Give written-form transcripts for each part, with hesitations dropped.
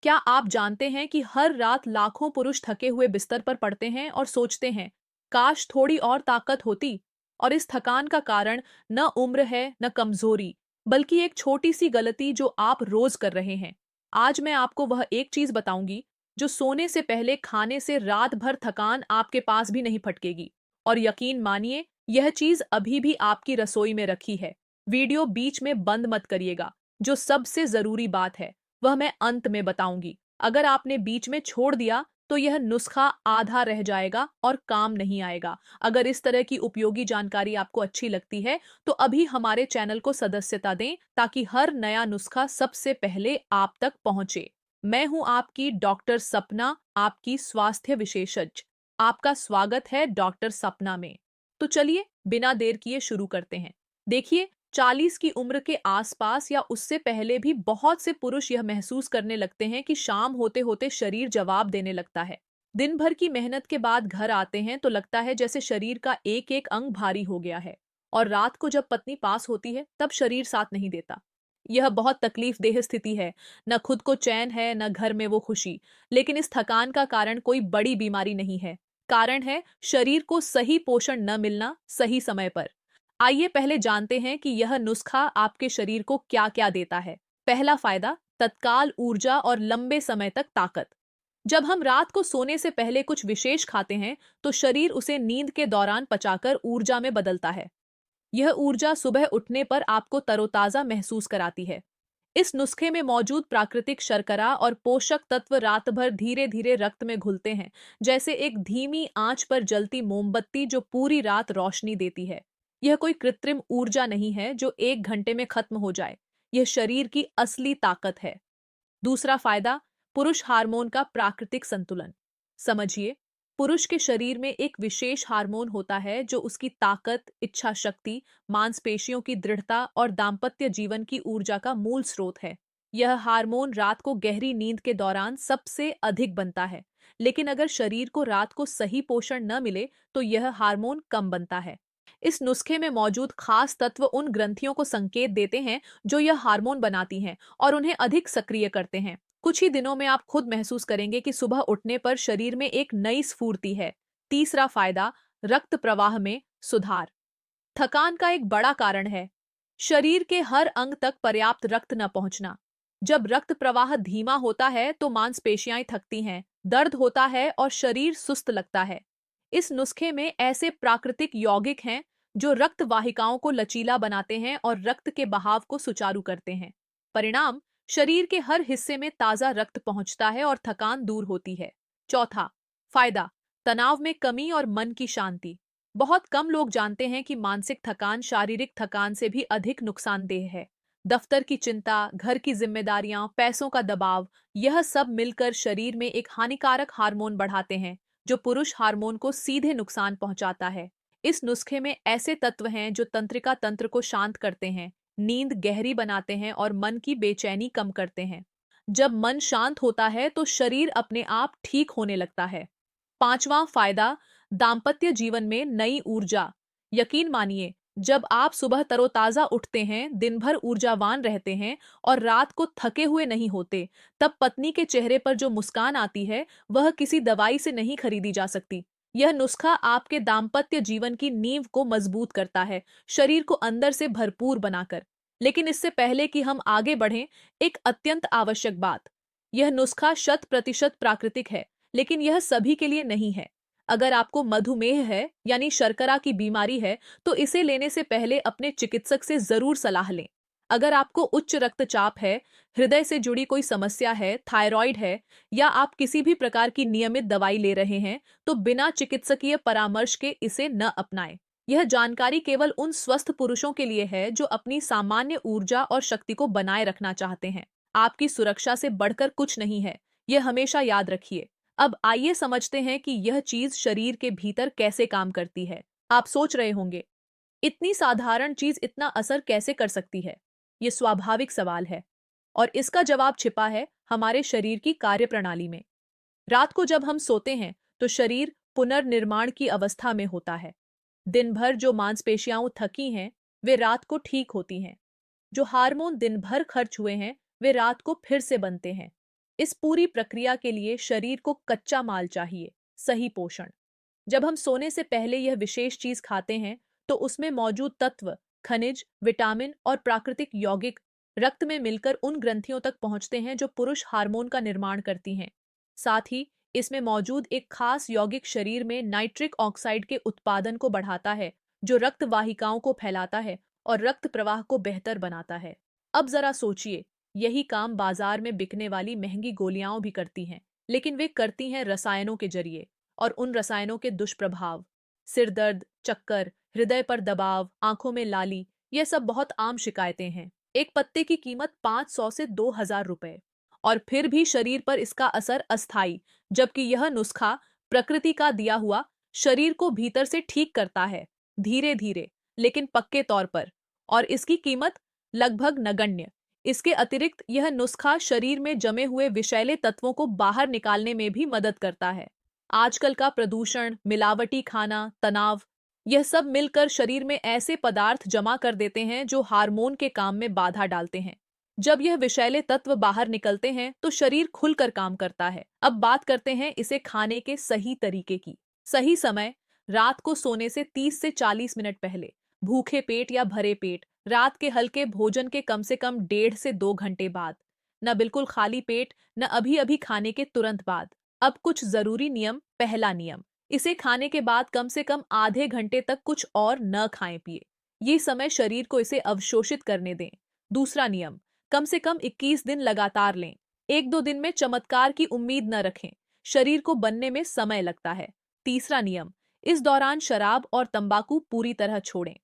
क्या आप जानते हैं कि हर रात लाखों पुरुष थके हुए बिस्तर पर पड़ते हैं और सोचते हैं, काश थोड़ी और ताकत होती? और इस थकान का कारण न उम्र है न कमजोरी, बल्कि एक छोटी सी गलती जो आप रोज कर रहे हैं। आज मैं आपको वह एक चीज बताऊंगी जो सोने से पहले खाने से रात भर थकान आपके पास भी नहीं फटकेगी। और यकीन मानिए, यह चीज अभी भी आपकी रसोई में रखी है। वीडियो बीच में बंद मत करिएगा। जो सबसे जरूरी बात है वह मैं अंत में बताऊंगी। अगर आपने बीच में छोड़ दिया तो यह नुस्खा आधा रह जाएगा और काम नहीं आएगा। अगर इस तरह की उपयोगी जानकारी आपको अच्छी लगती है तो अभी हमारे चैनल को सदस्यता दें ताकि हर नया नुस्खा सबसे पहले आप तक पहुंचे। मैं हूं आपकी डॉक्टर सपना, आपकी स्वास्थ्य विशेषज्ञ। आपका स्वागत है डॉक्टर सपना में। तो चलिए बिना देर किए शुरू करते हैं। देखिए, 40 की उम्र के आसपास या उससे पहले भी बहुत से पुरुष यह महसूस करने लगते हैं कि शाम होते होते शरीर जवाब देने लगता है। दिन भर की मेहनत के बाद घर आते हैं तो लगता है जैसे शरीर का एक एक अंग भारी हो गया है। और रात को जब पत्नी पास होती है तब शरीर साथ नहीं देता। यह बहुत तकलीफ देह स्थिति है। न खुद को चैन है न घर में वो खुशी। लेकिन इस थकान का कारण कोई बड़ी बीमारी नहीं है। कारण है शरीर को सही पोषण न मिलना सही समय पर। आइए पहले जानते हैं कि यह नुस्खा आपके शरीर को क्या-क्या देता है। पहला फायदा, तत्काल ऊर्जा और लंबे समय तक ताकत। जब हम रात को सोने से पहले कुछ विशेष खाते हैं, तो शरीर उसे नींद के दौरान पचाकर ऊर्जा में बदलता है। यह ऊर्जा सुबह उठने पर आपको तरोताजा महसूस कराती है। इस नुस्खे में मौजूद प्राकृतिक शर्करा और पोषक तत्व रात भर धीरे-धीरे रक्त में घुलते हैं, जैसे एक धीमी आंच पर जलती मोमबत्ती जो पूरी रात रोशनी देती है। यह कोई कृत्रिम ऊर्जा नहीं है जो 1 घंटे में खत्म हो जाए। यह शरीर की असली ताकत है। दूसरा फायदा, पुरुष हार्मोन का प्राकृतिक संतुलन। समझिए, पुरुष के शरीर में एक विशेष हार्मोन होता है जो उसकी ताकत, इच्छा शक्ति, मांसपेशियों की दृढ़ता और दाम्पत्य जीवन की ऊर्जा का मूल स्रोत है। यह हार्मोन रात को गहरी नींद के दौरान सबसे अधिक बनता है। लेकिन अगर शरीर को रात को सही पोषण न मिले तो यह हार्मोन कम बनता है। इस नुस्खे में मौजूद खास तत्व उन ग्रंथियों को संकेत देते हैं जो यह हार्मोन बनाती हैं और उन्हें अधिक सक्रिय करते हैं। कुछ ही दिनों में आप खुद महसूस करेंगे कि सुबह उठने पर शरीर में एक नई स्फूर्ति है। तीसरा फायदा, रक्त प्रवाह में सुधार। थकान का एक बड़ा कारण है शरीर के हर अंग तक पर्याप्त रक्त न पहुंचना। जब रक्त प्रवाह धीमा होता है तो मांसपेशियां थकती हैं, दर्द होता है और शरीर सुस्त लगता है। इस नुस्खे में ऐसे प्राकृतिक यौगिक हैं जो रक्त वाहिकाओं को लचीला बनाते हैं और रक्त के बहाव को सुचारू करते हैं। परिणाम, शरीर के हर हिस्से में ताजा रक्त पहुंचता है और थकान दूर होती है। चौथा फायदा, तनाव में कमी और मन की शांति। बहुत कम लोग जानते हैं कि मानसिक थकान शारीरिक थकान से भी अधिक नुकसानदेह है। दफ्तर की चिंता, घर की जिम्मेदारियां, पैसों का दबाव, यह सब मिलकर शरीर में एक हानिकारक हार्मोन बढ़ाते हैं जो पुरुष हार्मोन को सीधे नुकसान पहुंचाता है। इस नुस्खे में ऐसे तत्व हैं जो तंत्रिका तंत्र को शांत करते हैं, नींद गहरी बनाते हैं और मन की बेचैनी कम करते हैं। जब मन शांत होता है तो शरीर अपने आप ठीक होने लगता है। पांचवां फायदा, दाम्पत्य जीवन में नई ऊर्जा। यकीन मानिए, जब आप सुबह तरोताजा उठते हैं, दिन भर ऊर्जावान रहते हैं और रात को थके हुए नहीं होते, तब पत्नी के चेहरे पर जो मुस्कान आती है, वह किसी दवाई से नहीं खरीदी जा सकती। यह नुस्खा आपके दाम्पत्य जीवन की नींव को मजबूत करता है, शरीर को अंदर से भरपूर बनाकर। लेकिन इससे पहले कि हम आगे बढ़ें, एक अत्यंत आवश्यक बात। यह नुस्खा 100% प्राकृतिक है, लेकिन यह सभी के लिए नहीं है। अगर आपको मधुमेह है यानी शर्करा की बीमारी है तो इसे लेने से पहले अपने चिकित्सक से जरूर सलाह लें। अगर आपको उच्च रक्तचाप है, हृदय से जुड़ी कोई समस्या है, थायराइड है या आप किसी भी प्रकार की नियमित दवाई ले रहे हैं तो बिना चिकित्सकीय परामर्श के इसे न अपनाएं। यह जानकारी केवल उन स्वस्थ पुरुषों के लिए है जो अपनी सामान्य ऊर्जा और शक्ति को बनाए रखना चाहते हैं। आपकी सुरक्षा से बढ़कर कुछ नहीं है, यह हमेशा याद रखिए। अब आइए समझते हैं कि यह चीज शरीर के भीतर कैसे काम करती है। आप सोच रहे होंगे, इतनी साधारण चीज इतना असर कैसे कर सकती है? ये स्वाभाविक सवाल है और इसका जवाब छिपा है हमारे शरीर की कार्यप्रणाली में। रात को जब हम सोते हैं तो शरीर पुनर्निर्माण की अवस्था में होता है। दिन भर जो मांसपेशियां थकी हैं, वे रात को ठीक होती हैं। जो हार्मोन दिन भर खर्च हुए हैं, वे रात को फिर से बनते हैं। इस पूरी प्रक्रिया के लिए शरीर को कच्चा माल चाहिए, सही पोषण। जब हम सोने से पहले यह विशेष चीज खाते हैं, तो उसमें मौजूद तत्व, खनिज, विटामिन और प्राकृतिक यौगिक रक्त में मिलकर उन ग्रंथियों तक पहुंचते हैं जो पुरुष हार्मोन का निर्माण करती हैं। साथ ही इसमें मौजूद एक खास यौगिक शरीर में नाइट्रिक ऑक्साइड के उत्पादन को बढ़ाता है, जो रक्त वाहिकाओं को फैलाता है और रक्त प्रवाह को बेहतर बनाता है। अब जरा सोचिए, यही काम बाजार में बिकने वाली महंगी गोलियां भी करती हैं, लेकिन वे करती हैं रसायनों के जरिए। और उन रसायनों के दुष्प्रभाव, सिर दर्द, चक्कर, हृदय पर दबाव, आंखों में लाली, ये सब बहुत आम शिकायतें हैं। एक पत्ते की कीमत 500 से 2000 रुपए। और फिर भी शरीर पर इसका असर अस्थायी, जबकि यह नुस्खा प्रकृति का दिया हुआ शरीर को भीतर से ठीक करता है, धीरे धीरे लेकिन पक्के तौर पर। और इसकी कीमत लगभग नगण्य। इसके अतिरिक्त यह नुस्खा शरीर में जमे हुए विषैले तत्वों को बाहर निकालने में भी मदद करता है। आजकल का प्रदूषण, मिलावटी खाना, तनाव, यह सब मिलकर शरीर में ऐसे पदार्थ जमा कर देते हैं जो हार्मोन के काम में बाधा डालते हैं। जब यह विषैले तत्व बाहर निकलते हैं तो शरीर खुलकर काम करता है। अब बात करते हैं इसे खाने के सही तरीके की। सही समय, रात को सोने से 30 से 40 मिनट पहले, भूखे पेट या भरे पेट, रात के हल्के भोजन के कम से कम 1.5 से 2 घंटे बाद, न बिल्कुल खाली पेट, न अभी अभी खाने के तुरंत बाद। अब कुछ जरूरी नियम। पहला नियम, इसे खाने के बाद कम से कम आधे घंटे तक कुछ और न खाएं पिए। ये समय शरीर को इसे अवशोषित करने दें। दूसरा नियम, कम से कम 21 दिन लगातार लें। 1-2 दिन में चमत्कार की उम्मीद न रखें, शरीर को बनने में समय लगता है। तीसरा नियम, इस दौरान शराब और तंबाकू पूरी तरह छोड़ें।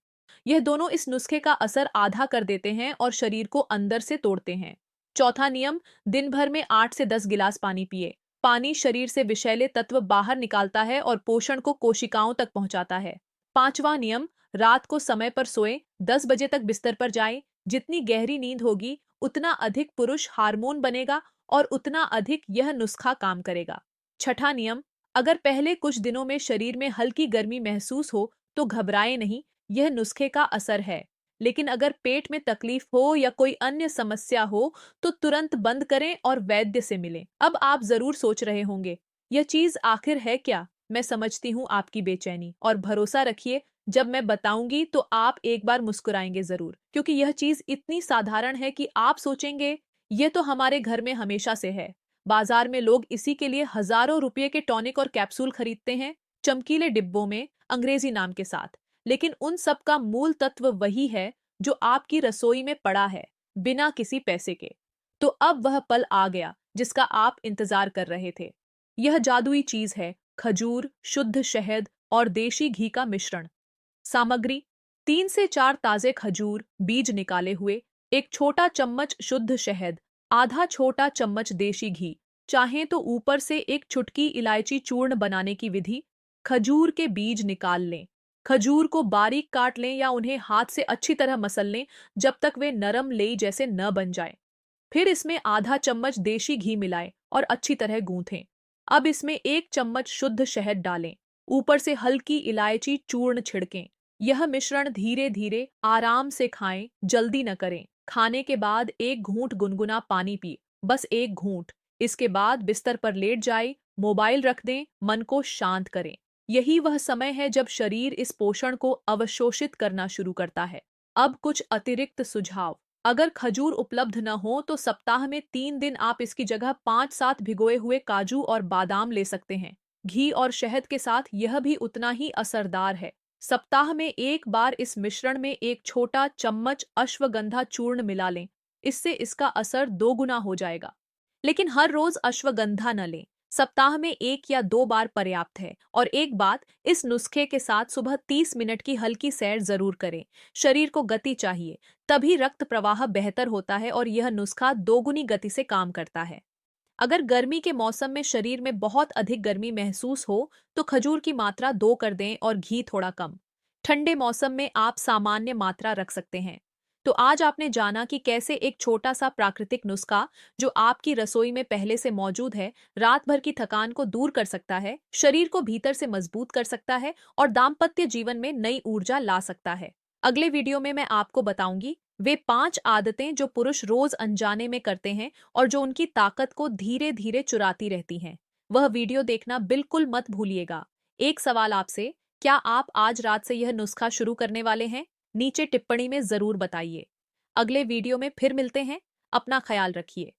यह दोनों इस नुस्खे का असर आधा कर देते हैं और शरीर को अंदर से तोड़ते हैं। चौथा नियम, दिन भर में 8 से 10 गिलास पानी पिए। पानी शरीर से विषैले तत्व बाहर निकालता है और पोषण को कोशिकाओं तक पहुंचाता है। पांचवा नियम, रात को समय पर सोएं, 10 बजे तक बिस्तर पर जाएं। जितनी गहरी नींद होगी, उतना अधिक पुरुष हार्मोन बनेगा और उतना अधिक यह नुस्खा काम करेगा। छठा नियम, अगर पहले कुछ दिनों में शरीर में हल्की गर्मी महसूस हो तो घबराएं नहीं, यह नुस्खे का असर है। लेकिन अगर पेट में तकलीफ हो या कोई अन्य समस्या हो तो तुरंत बंद करें और वैद्य से मिलें। अब आप जरूर सोच रहे होंगे, यह चीज आखिर है क्या? मैं समझती हूँ आपकी बेचैनी, और भरोसा रखिए, जब मैं बताऊंगी तो आप एक बार मुस्कुराएंगे जरूर, क्योंकि यह चीज इतनी साधारण है कि आप सोचेंगे ये तो हमारे घर में हमेशा से है। बाजार में लोग इसी के लिए हजारों रुपये के टॉनिक और कैप्सूल खरीदते हैं, चमकीले डिब्बों में, अंग्रेजी नाम के साथ। लेकिन उन सब का मूल तत्व वही है जो आपकी रसोई में पड़ा है, बिना किसी पैसे के। तो अब वह पल आ गया जिसका आप इंतजार कर रहे थे। यह जादुई चीज है, खजूर, शुद्ध शहद और देशी घी का मिश्रण। सामग्री, 3 से 4 ताजे खजूर, बीज निकाले हुए, एक छोटा चम्मच शुद्ध शहद, आधा छोटा चम्मच देशी घी, चाहें तो ऊपर से एक चुटकी इलायची चूर्ण बनाने की विधि। खजूर के बीज निकाल लें। खजूर को बारीक काट लें या उन्हें हाथ से अच्छी तरह मसल लें जब तक वे नरम लेई जैसे न बन जाए। फिर इसमें आधा चम्मच देशी घी मिलाएं और अच्छी तरह गूंथें। अब इसमें 1 चम्मच शुद्ध शहद डालें। ऊपर से हल्की इलायची चूर्ण छिड़कें। यह मिश्रण धीरे धीरे आराम से खाएं, जल्दी न करें। खाने के बाद 1 घूंट गुनगुना पानी पी, बस 1 घूंट। इसके बाद बिस्तर पर लेट जाए, मोबाइल रख दें, मन को शांत करें। यही वह समय है जब शरीर इस पोषण को अवशोषित करना शुरू करता है। अब कुछ अतिरिक्त सुझाव। अगर खजूर उपलब्ध न हो तो सप्ताह में 3 दिन आप इसकी जगह 5-7 भिगोए हुए काजू और बादाम ले सकते हैं। घी और शहद के साथ यह भी उतना ही असरदार है। सप्ताह में 1 बार इस मिश्रण में 1 छोटा चम्मच अश्वगंधा चूर्ण मिला लें। इससे इसका असर 2 गुना हो जाएगा। लेकिन हर रोज अश्वगंधा न लें। सप्ताह में 1 या 2 बार पर्याप्त है। और एक बात, इस नुस्खे के साथ सुबह 30 मिनट की हल्की सैर जरूर करें। शरीर को गति चाहिए, तभी रक्त प्रवाह बेहतर होता है और यह नुस्खा 2 गुनी गति से काम करता है। अगर गर्मी के मौसम में शरीर में बहुत अधिक गर्मी महसूस हो तो खजूर की मात्रा 2 कर दें और घी थोड़ा कम। ठंडे मौसम में आप सामान्य मात्रा रख सकते हैं। तो आज आपने जाना कि कैसे एक छोटा सा प्राकृतिक नुस्खा जो आपकी रसोई में पहले से मौजूद है, रात भर की थकान को दूर कर सकता है, शरीर को भीतर से मजबूत कर सकता है और दाम्पत्य जीवन में नई ऊर्जा ला सकता है। अगले वीडियो में मैं आपको बताऊंगी वे 5 आदतें जो पुरुष रोज अनजाने में करते हैं और जो उनकी ताकत को धीरे धीरे चुराती रहती हैं। वह वीडियो देखना बिल्कुल मत भूलिएगा। एक सवाल आपसे, क्या आप आज रात से यह नुस्खा शुरू करने वाले हैं? नीचे टिप्पणी में जरूर बताइए। अगले वीडियो में फिर मिलते हैं। अपना ख्याल रखिए।